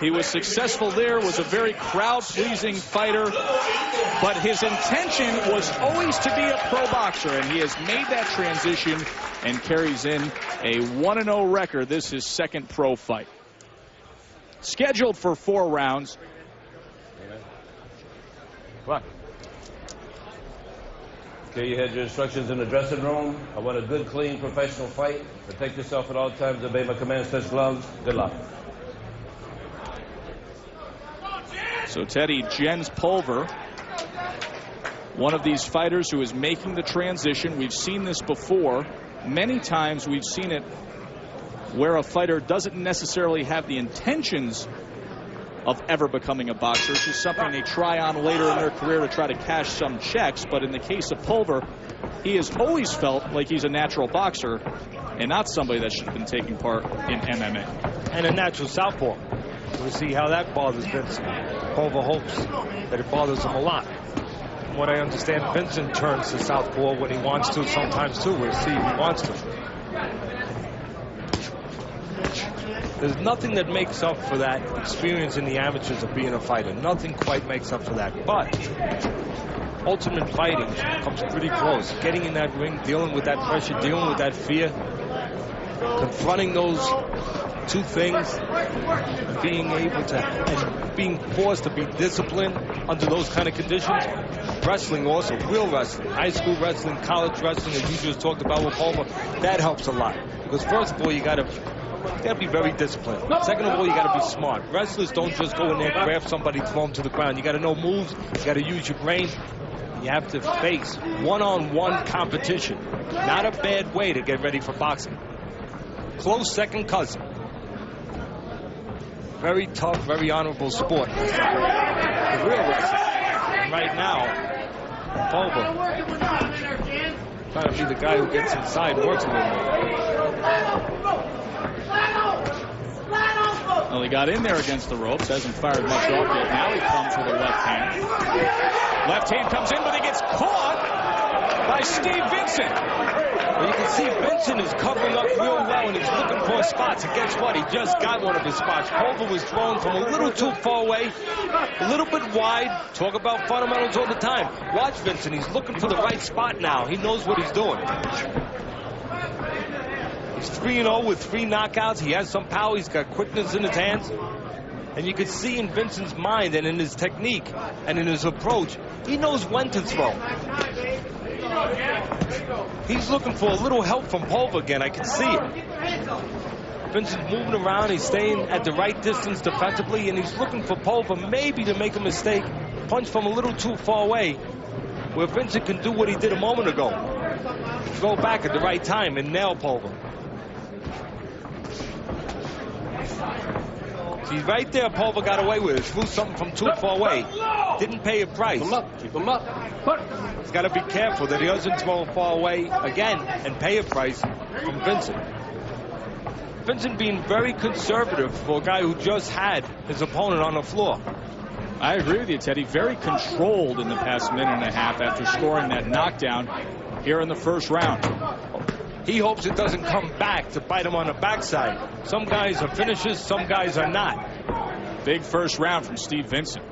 He was successful there, was a very crowd-pleasing fighter, but his intention was always to be a pro boxer, and he has made that transition and carries in a 1-0 record. This is his second pro fight. Scheduled for 4 rounds. Come on. Okay, you had your instructions in the dressing room. I want a good, clean, professional fight. Protect yourself at all times. Obey my commands. Touch gloves. Good luck. So Teddy Jens Pulver, one of these fighters who is making the transition. We've seen this before. Many times we've seen it where a fighter doesn't necessarily have the intentions of ever becoming a boxer. It's just something they try on later in their career to try to cash some checks. But in the case of Pulver, he has always felt like he's a natural boxer and not somebody that should have been taking part in MMA. And a natural southpaw. We'll see how that bothers Vincent. Pulver hopes that it bothers him a lot. From what I understand, Vincent turns to southpaw when he wants to, sometimes too. We'll see if he wants to. There's nothing that makes up for that experience in the amateurs of being a fighter. Nothing quite makes up for that. But ultimate fighting comes pretty close. Getting in that ring, dealing with that pressure, dealing with that fear, confronting those two things, being able to, and being forced to be disciplined under those kind of conditions. Wrestling also, real wrestling, high school wrestling, college wrestling, as you just talked about with Pulver, that helps a lot. Because first of all, you gotta be very disciplined. Second of all, you gotta be smart. Wrestlers don't just go in there, grab somebody, throw them to the ground. You gotta know moves, you gotta use your brain. You have to face one-on-one competition. Not a bad way to get ready for boxing. Close second cousin. Very tough, very honorable sport. The real wrestling. And right now, Pulver trying to be the guy who gets inside and works a little bit. Well, he got in there against the ropes, hasn't fired much off yet. Now he comes with a left hand. Left hand comes in, but he gets caught by Steve Vincent. Well, you can see Vincent is covering up real well, and he's looking for spots. And guess what? He just got one of his spots. Pulver was throwing from a little too far away, a little bit wide. Talk about fundamentals all the time. Watch Vincent. He's looking for the right spot now. He knows what he's doing. He's 3-0 with 3 knockouts. He has some power. He's got quickness in his hands. And you can see in Vincent's mind and in his technique and in his approach, he knows when to throw. He's looking for a little help from Pulver again. I can see it. Vincent's moving around. He's staying at the right distance defensively, and he's looking for Pulver maybe to make a mistake, punch from a little too far away, where Vincent can do what he did a moment ago. Throw back at the right time and nail Pulver. See, right there, Pulver got away with it. Threw something from too far away. Didn't pay a price. Keep him up. He's got to be careful that he doesn't throw far away again and pay a price from Vincent. Vincent being very conservative for a guy who just had his opponent on the floor. I agree with you, Teddy. Very controlled in the past minute and a half after scoring that knockdown here in the first round. He hopes it doesn't come back to bite him on the backside. Some guys are finishers, some guys are not. Big first round from Steve Vincent.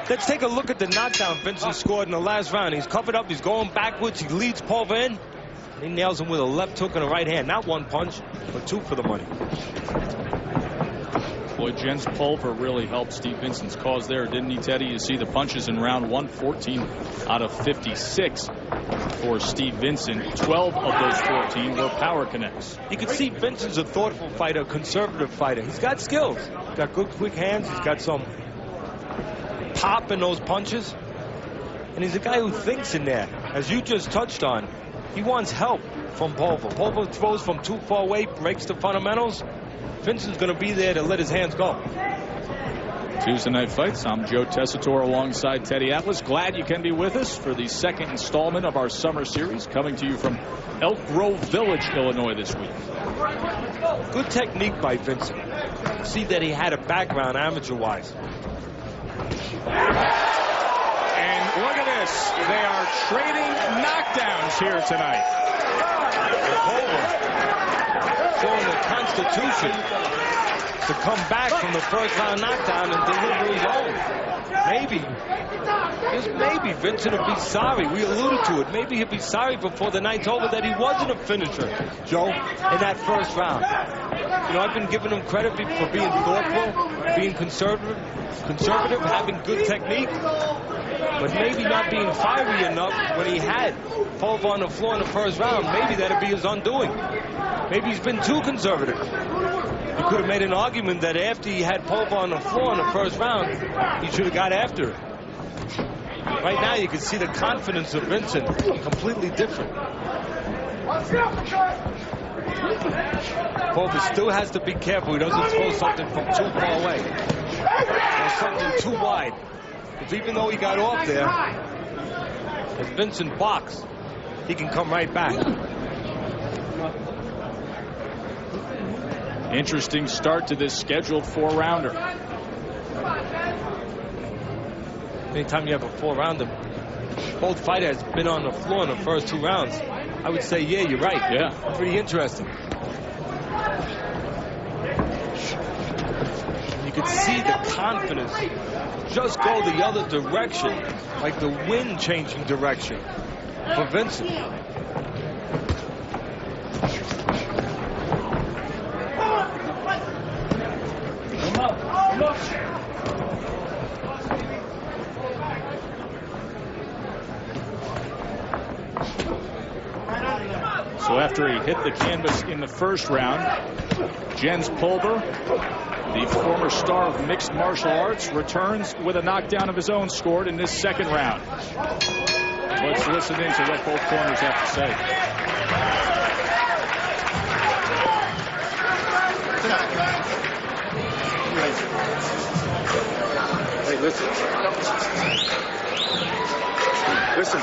Let's take a look at the knockdown Vincent scored in the last round. He's covered up, he's going backwards, he leads Pulver in. He nails him with a left hook and a right hand. Not one punch, but 2 for the money. Boy, Jens Pulver really helped Steve Vincent's cause there, didn't he, Teddy? You see the punches in round 1, 14 out of 56 for Steve Vincent. 12 of those 14 were power connects. You can see Vincent's a thoughtful fighter, a conservative fighter. He's got skills. He's got good, quick hands. He's got some pop in those punches. And he's a guy who thinks in there. As you just touched on, he wants help from Pulver. Pulver throws from too far away, breaks the fundamentals. Vincent's going to be there to let his hands go. Tuesday Night Fights. I'm Joe Tessitore alongside Teddy Atlas. Glad you can be with us for the second installment of our summer series, coming to you from Elk Grove Village, Illinois this week. Good technique by Vincent. See that he had a background amateur-wise. And look at this. They are trading knockdowns here tonight. Showing the constitution to come back from the first round knockdown and deliver his own. Maybe, just maybe, Vincent will be sorry. We alluded to it. Maybe he'll be sorry before the night's over that he wasn't a finisher, Joe, in that first round. You know, I've been giving him credit for being thoughtful, being conservative, having good technique, but maybe not being fiery enough when he had Pulver on the floor in the first round. Maybe that'll be his undoing. Maybe he's been too conservative. He could have made an argument that after he had Pulver on the floor in the first round, he should have got after it. Right now, you can see the confidence of Vincent completely different. Pulver still has to be careful he doesn't throw something from too far away or something too wide. Because even though he got off there, as Vincent boxes, he can come right back. Interesting start to this scheduled 4-rounder. Anytime you have a 4-rounder, both fighters have been on the floor in the first 2 rounds. I would say, yeah, you're right. Yeah. Pretty interesting. You can see the confidence just go the other direction, like the wind changing direction for Vincent. So after he hit the canvas in the first round, Jens Pulver, the former star of mixed martial arts, returns with a knockdown of his own scored in this second round. Let's listen in to what both corners have to say. Hey, listen. Listen.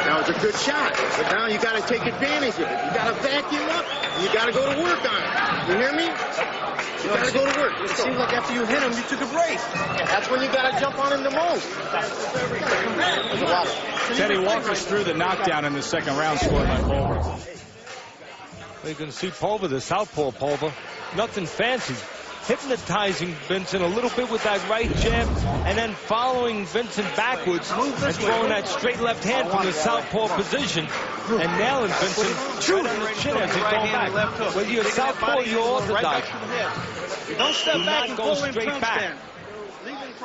Now it's a good shot, but now you got to take advantage of it. You got to vacuum up, and you got to go to work on it. You hear me? You got to go to work. It seems like after you hit him, you took a break. Yeah, that's when you got to jump on him the most. There's a lot of... Teddy, walk us through the knockdown in the second round scored by Pulver. You can see Pulver, the southpaw Pulver, nothing fancy. Hypnotizing Vincent a little bit with that right jab, and then following Vincent backwards and throwing that straight left hand from the southpaw position and nailing Vincent right on the chin as he's going back. Whether you're southpaw or you're orthodox, Don't step back and go straight back.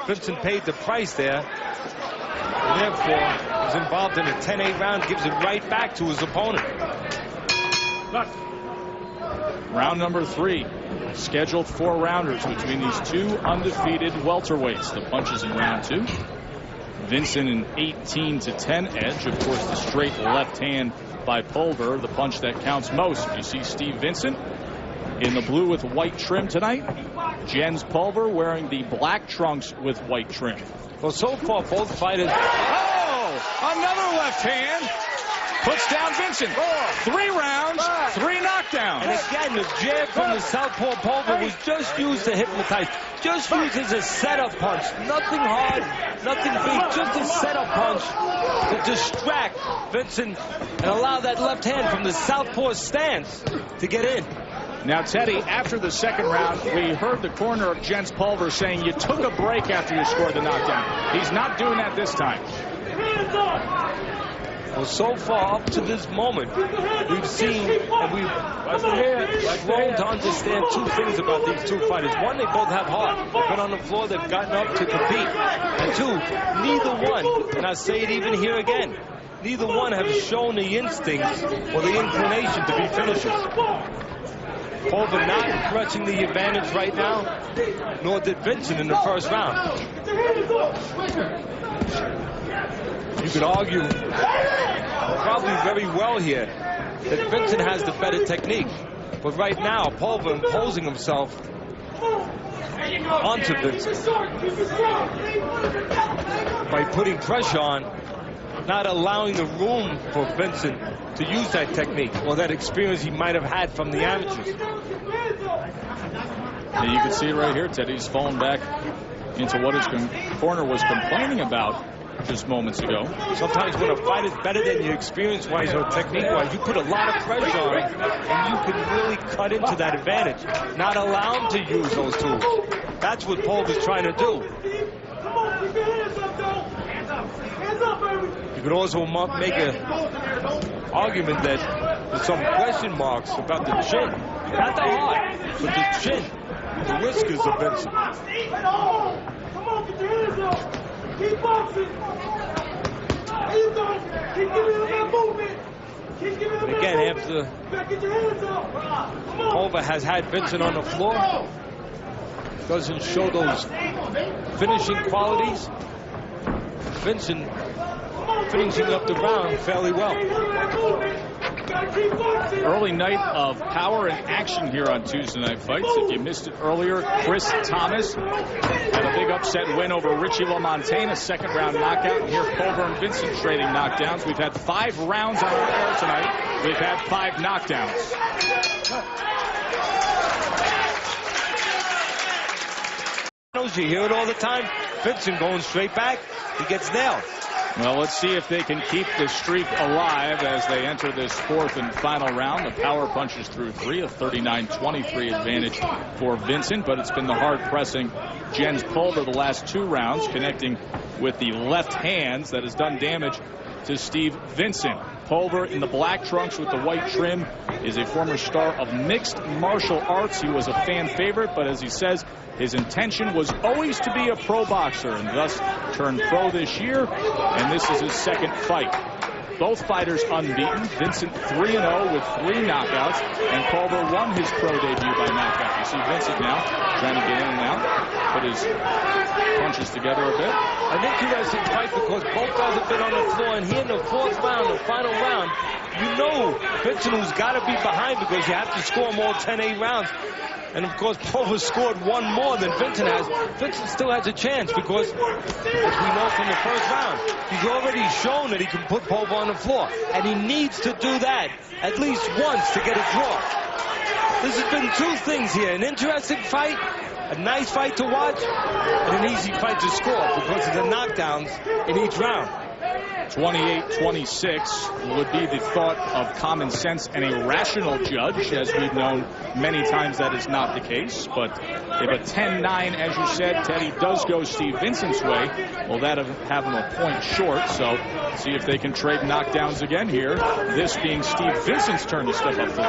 Vincent paid the price there, and therefore is involved in a 10-8 round, gives it right back to his opponent. Round number 3. Scheduled 4-rounders between these two undefeated welterweights. The punches in round 2. Vincent an 18-10 edge. Of course, the straight left hand by Pulver, the punch that counts most. You see Steve Vincent in the blue with white trim tonight. Jens Pulver wearing the black trunks with white trim. Well, so far, both fighters... Oh! Another left hand! Puts down Vincent. 3 rounds, 3 knockdowns. And again, the jab from the southpaw Pulver was just used to hypnotize. Just used as a setup punch. Nothing hard, nothing big. Just a setup punch to distract Vincent and allow that left hand from the southpaw stance to get in. Now, Teddy, after the second round, we heard the corner of Jens Pulver saying you took a break after you scored the knockdown. He's not doing that this time. Well, so far up to this moment, we've seen and we've grown to understand 2 things about these 2 fighters. One, they both have heart. They've been on the floor, they've gotten up to compete. And 2, neither one, and I say it even here again, neither one have shown the instincts or the inclination to be finishers. Pulver not clutching the advantage right now, nor did Vincent in the first round. You could argue probably very well here that Vincent has the better technique. But right now, Pulver imposing himself onto Vincent by putting pressure on, not allowing the room for Vincent to use that technique or that experience he might have had from the amateurs. And you can see right here, Teddy's fallen back into what his corner was complaining about just moments ago. Sometimes when a fight is better than you experience-wise or technique-wise, you put a lot of pressure on it, and you can really cut into that advantage. Not allow him to use those tools. That's what Pulver's trying to do. You could also make an argument that there's some question marks about the chin. Not the heart, but the chin. The whiskers of Vincent. Come on, get your hands up. Keep boxing. There you go. Keep giving him that movement. Keep giving him that Again, movement. after Get your hands up. Pulver has had Vincent on the floor, doesn't show those finishing qualities. Vincent finishing up the round fairly well. Early night of power and action here on Tuesday Night Fights. If you missed it earlier, Chris Thomas had a big upset win over Richie LaMontagne, a second-round knockout. And here, Pulver and Vincent trading knockdowns. We've had 5 rounds on our air tonight. We've had 5 knockdowns. You hear it all the time. Vincent going straight back. He gets nailed. Well, let's see if they can keep the streak alive as they enter this 4th and final round. The power punches through 3, a 39-23 advantage for Vincent, but it's been the hard-pressing Jens Pulver the last 2 rounds, connecting with the left hands that has done damage to Steve Vincent. Pulver in the black trunks with the white trim is a former star of mixed martial arts. He was a fan favorite, but as he says, his intention was always to be a pro boxer and thus turned pro this year, and this is his 2nd fight. Both fighters unbeaten. Vincent 3-0 with 3 knockouts, and Pulver won his pro debut by knockout. You see Vincent now trying to get in and out, put his punches together a bit. An interesting fight because both guys have been on the floor, and here in the 4th round, the final round, you know Vincent who's got to be behind because you have to score them all 10-8 rounds. And of course, Pulver scored 1 more than Vincent has. Vincent still has a chance because, as we know from the 1st round, he's already shown that he can put Pulver on the floor. And he needs to do that at least once to get a draw. This has been 2 things here. An interesting fight, a nice fight to watch, and an easy fight to score because of the knockdowns in each round. 28-26 would be the thought of common sense and a rational judge. As we've known many times, that is not the case. But if a 10-9, as you said, Teddy, does go Steve Vincent's way, well, that'll have him a point short. So see if they can trade knockdowns again here. This being Steve Vincent's turn to step up to the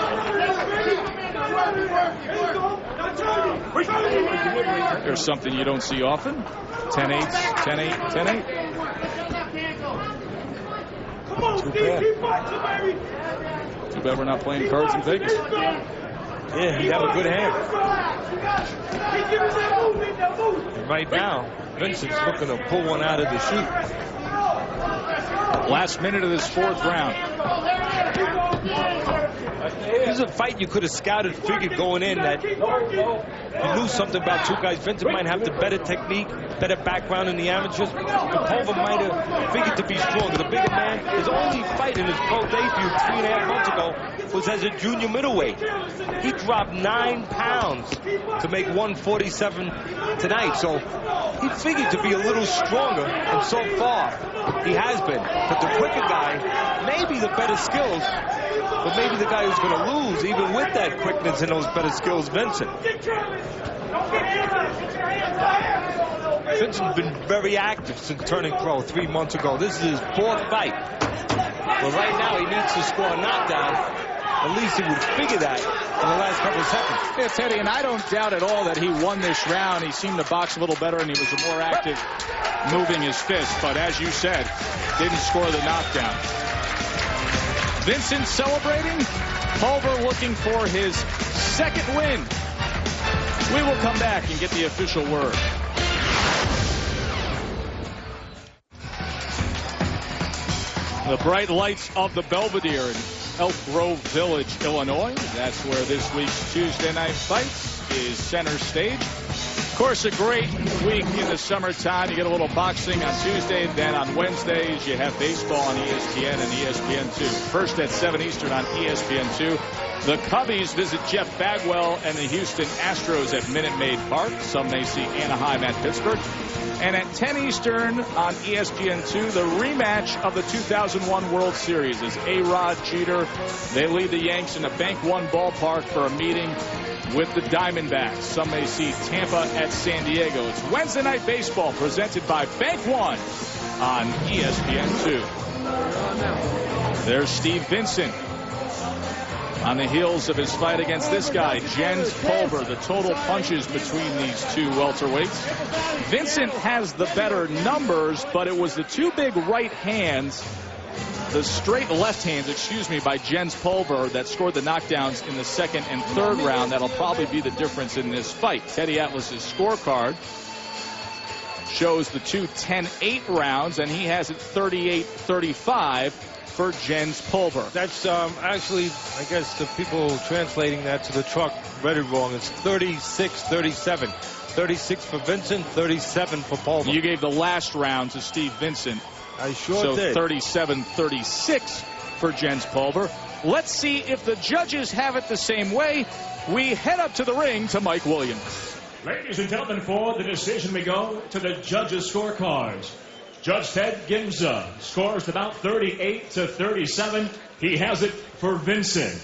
plate. There's something you don't see often. 10-8, 10-8, 10-8. Too bad. Too bad we're not playing cards in Vegas. Yeah, he have a good hand. And right now, Vincent's looking to pull one out of the chute. Last minute of this 4th round. This is a fight you could have scouted, figured going in that you knew something about 2 guys. Vincent might have the better technique, better background in the amateurs. But Pulver might have figured to be stronger. The bigger man, his only fight in his pro debut 3.5 months ago was as a junior middleweight. He dropped 9 pounds to make 147 tonight. So he figured to be a little stronger, and so far he has been. But the quicker guy, maybe the better skills, but maybe the guy who's going to lose, even with that quickness and those better skills, Vincent. Vincent's been very active since turning pro 3 months ago. This is his 4th fight. But right now he needs to score a knockdown. At least he would figure that in the last couple of seconds. Yeah, Teddy, and I don't doubt at all that he won this round. He seemed to box a little better, and he was more active moving his fist. But as you said, didn't score the knockdown. Vincent celebrating. Pulver looking for his 2nd win. We will come back and get the official word. The bright lights of the Belvedere in Elk Grove Village, Illinois. That's where this week's Tuesday Night Fights is center stage. Of course, a great week in the summertime. You get a little boxing on Tuesday, then on Wednesdays you have baseball on ESPN and ESPN2. First at 7 Eastern on ESPN2. The Cubbies visit Jeff Bagwell and the Houston Astros at Minute Maid Park. Some may see Anaheim at Pittsburgh. And at 10 Eastern on ESPN2, the rematch of the 2001 World Series as A-Rod, Jeter, they lead the Yanks in a Bank One ballpark for a meeting with the Diamondbacks. Some may see Tampa at San Diego. It's Wednesday Night Baseball presented by Bank One on ESPN2. There's Steve Vincent on the heels of his fight against this guy, Jens Pulver. The total punches between these two welterweights. Vincent has the better numbers, but it was the two big right hands, the straight left hands, by Jens Pulver that scored the knockdowns in the second and third round. That'll probably be the difference in this fight. Teddy Atlas's scorecard shows the two 10-8 rounds, and he has it 38-35. For Jens Pulver. That's actually, I guess the people translating that to the truck read it wrong. It's 36-37. 36 for Vincent, 37 for Pulver. You gave the last round to Steve Vincent. I sure did. So 37-36 for Jens Pulver. Let's see if the judges have it the same way. We head up to the ring to Mike Williams. Ladies and gentlemen, for the decision we go to the judges' scorecards. Judge Ted Gimza scores about 38-37. He has it for Vincent.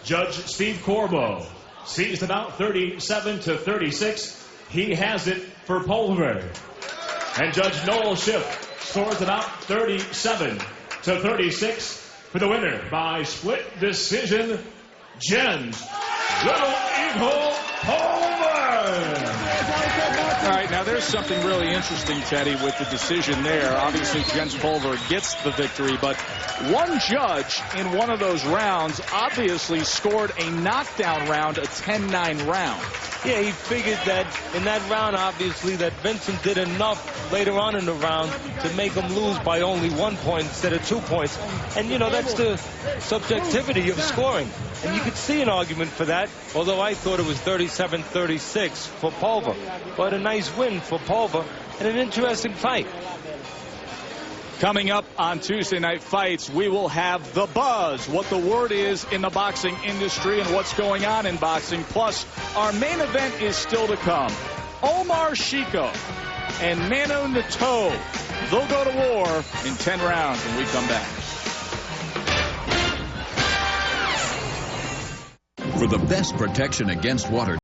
Judge Steve Corbo sees about 37-36. He has it for Pulver. And Judge Noel Schiff scores about 37-36 for the winner by split decision, Jens Little Eagle Pulver. All right, now there's something really interesting, Teddy, with the decision there. Obviously, Jens Pulver gets the victory, but one judge in one of those rounds obviously scored a knockdown round, a 10-9 round. Yeah, he figured that in that round, obviously, that Vincent did enough later on in the round to make him lose by only 1 point instead of 2 points. And, you know, that's the subjectivity of scoring. And you could see an argument for that, although I thought it was 37-36 for Pulver. But a nice win for Pulver and an interesting fight. Coming up on Tuesday Night Fights, we will have the buzz, what the word is in the boxing industry and what's going on in boxing. Plus, our main event is still to come. Omar Shiko and Manu Nato, they'll go to war in 10 rounds when we come back. For the best protection against water